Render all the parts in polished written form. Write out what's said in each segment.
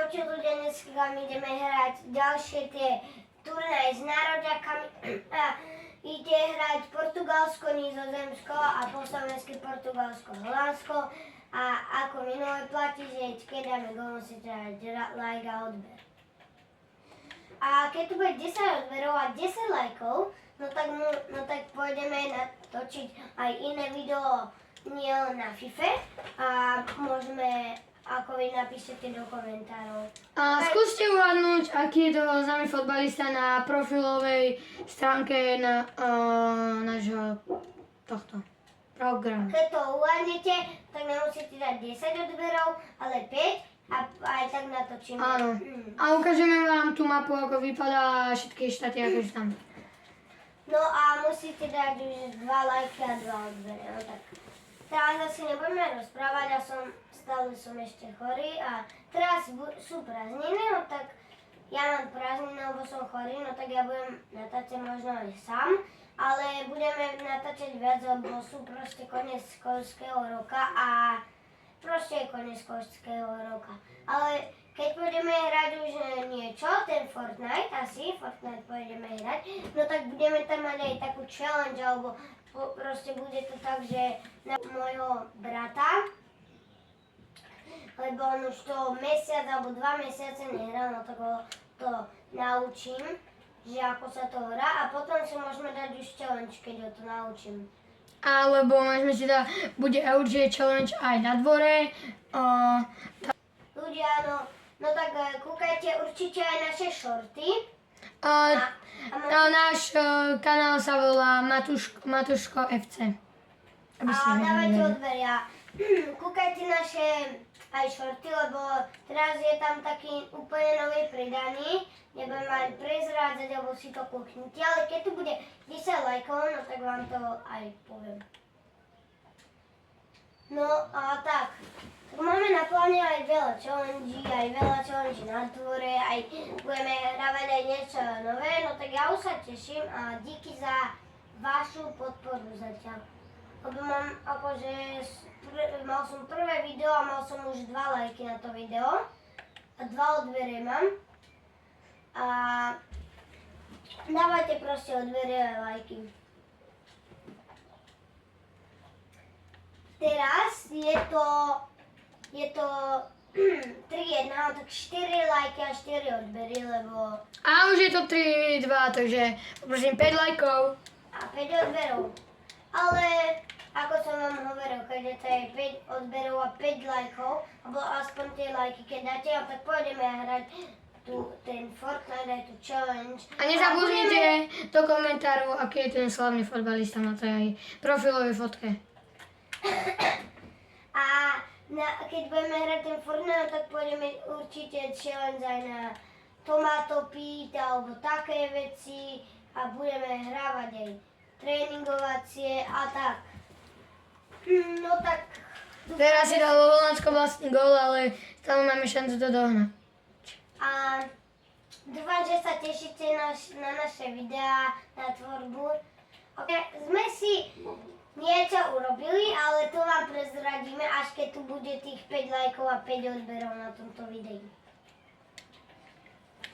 Čaute ľudia, dneska my ideme hrať ďalšie tie turnaje s nároďakami. Ide hrať Portugalsko, Nizozemsko a po slovensky Portugalsko, Holandsko. A ako minulé platí, že keď dáme gól, musíte dať like a odber. A keď tu bude 10 odberov a 10 lajkov, no tak pôjdeme natočiť aj iné video, nie len na FIFA. A môžeme, ako vy napíšete do komentárov. A skúste uhadnúť, aký je to známy fotbalista na profilovej stránke na nášho tohto programu. Keď to uhadnete, tak nemusíte dať 10 odberov, ale 5 a aj tak natočíme. Áno. A ukážeme vám tú mapu, ako vypadá všetky štáty, ako sú tam. No a musíte dať už 2 lajky a 2 odbery. No tak. Teraz asi nebudeme rozprávať, stále som ešte chorý a teraz sú prázdniny, no tak ja mám prázdniny, lebo som chorý, no tak ja budem natáčať možno aj sám, ale budeme natáčať viac, lebo sú proste koniec školského roka a proste je koniec školského roka. Ale keď pôjdeme hrať už niečo, ten Fortnite pôjdeme hrať, no tak budeme tam mať aj takú challenge, alebo proste bude to tak, že na môjho brata, lebo on už to mesiac alebo 2 mesiace nehral, no tak ho to naučím, že ako sa to hrá a potom si môžeme dať už challenge, keď ho to naučím. Alebo môžeme si dať, bude LG challenge aj na dvore. Ľudia, no tak kúkajte určite aj naše shorty. Náš kanál sa volá Matuško FC. A dávajte odberia. Kúkajte naše aj shorty, lebo teraz je tam taký úplne nový pridaný. Nebudem aj prezrádzať, lebo si to kúknite, ale keď tu bude 10 lajkov, no tak vám to aj poviem. No a tak máme na pláne aj veľa challenge na dvore, aj budeme hrávať aj niečo nové, no tak ja už sa teším a díky za vašu podporu zatiaľ. Lebo mal som prvé video a mal som už 2 lajky na to video a 2 odbery mám. A dávajte proste odbery a lajky. Teraz je to 3-1, tak 4 lajky a 4 odbery, lebo... A už je to 3-2, takže poprosím 5 lajkov. A 5 odberov. Ale ako som vám hovoril, keď je to aj 5 odberov a 5 lajkov, alebo aspoň tie lajky, keď dáte, tak pôjdeme hrať ten Fortnite, aj tu challenge. A nezabudnite do komentáru, aký je ten slavný fotbalista na tej profilovej fotke. A keď budeme hrať ten Fortnite, tak pôjdeme určite challenge aj na Tomato Pit alebo také veci a budeme hrávať aj tréningovacie a tak. No tak... Teraz si dalo Holandsko vlastný gól, ale stále máme šancu to dohnať. A dúfam, že sa tešíte na naše videá, na tvorbu. Sme si niečo urobili, ale to vám prezradíme, až keď tu bude tých 5 lajkov a 5 odberov na tomto videu.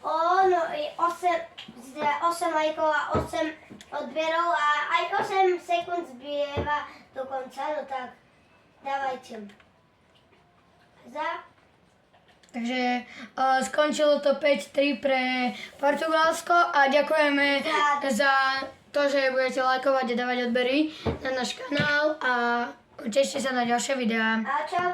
No 8 lajkov a 8 odberov a aj 8 sekúnd zbieva do konca, no tak dávajte. Takže skončilo to 5-3 pre Portugalsko a ďakujeme za to, že budete lajkovať a dávať odbery na náš kanál a tešite sa na ďalšie videá. A čau.